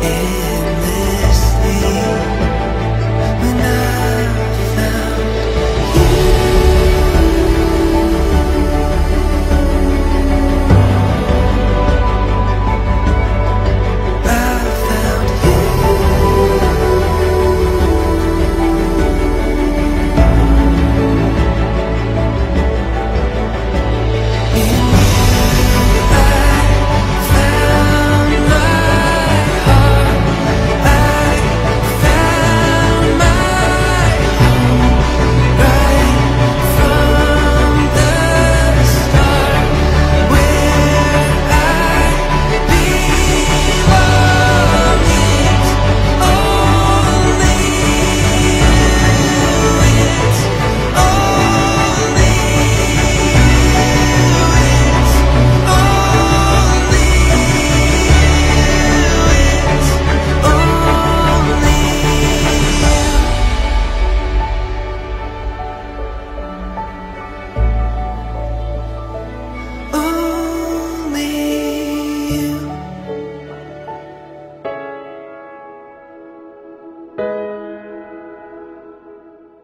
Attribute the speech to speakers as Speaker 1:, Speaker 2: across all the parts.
Speaker 1: endlessly when I found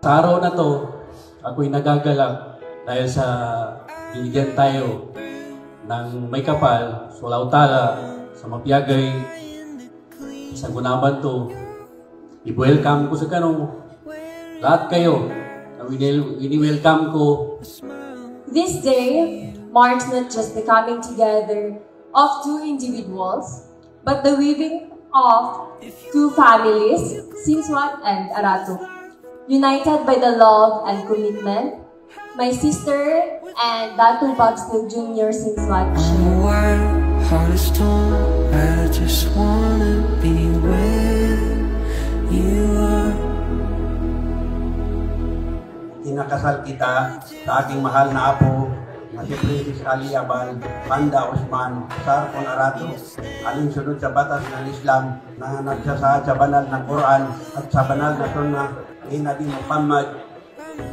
Speaker 2: Sa araw na to, ako'y nagagalak dahil sa binigyan tayo ng may kapal, sulaw-tala, sa mapiyagay, sa gunaban to. I-welcome ko sa kanong lahat kayo na wini-welcome ko.
Speaker 3: This day marks not just the coming together of two individuals, but the weaving of two families, Sinswat and Arato. United by the love and commitment, my sister and Datu Babstil Jr. Sinswat share.
Speaker 1: heart is torn, I just wanna be where you are.
Speaker 4: Inakasal kita sa aking mahal na apo na si Princess Ali Abal, Panda Osman, Sarpon Arato, alinsunod sa batas ng Islam na nagsasaad sa banal na Quran at sa banal na Sunnah ni Nabi Muhammad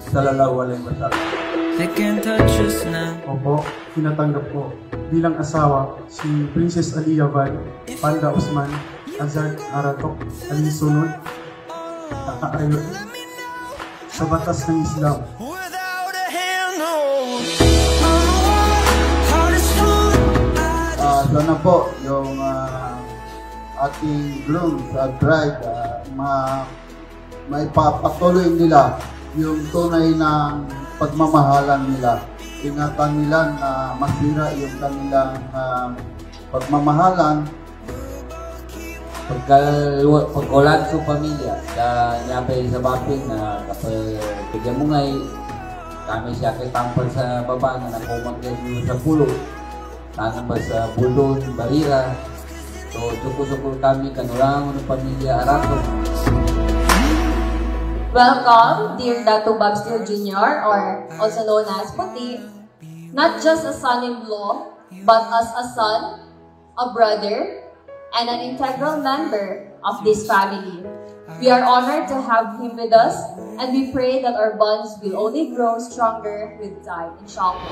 Speaker 4: sallallahu alaihi wasallam.
Speaker 1: They can't touch us now.
Speaker 5: Opo, tinatanggap ko bilang asawa si Princess Ali Abal, Panda Osman, Azad Aratok, alinsunod nakaayon sa batas ng Islam.
Speaker 6: Sana po yung ating groom at bride maipapatuloy nila yung tunay ng pagmamahalan nila. Ingatan nila na masira yung kanilang pagmamahalan.
Speaker 7: Pagkulat sa pamilya sa nyapay sa baping na kapag bigyan mo ngay kami siya kay tampal sa baba na nakumagyan sa pulo. Tanang ba sa bulon, barira. So, sukul-sukul kami kanurang ng pamilya Arato.
Speaker 3: Welcome, dear Datu Babstil Jr., or also known as Puti, not just a son-in-law, but as a son, a brother, and an integral member of this family. We are honored to have him with us, and we pray that our bonds will only grow stronger with time, inshallah.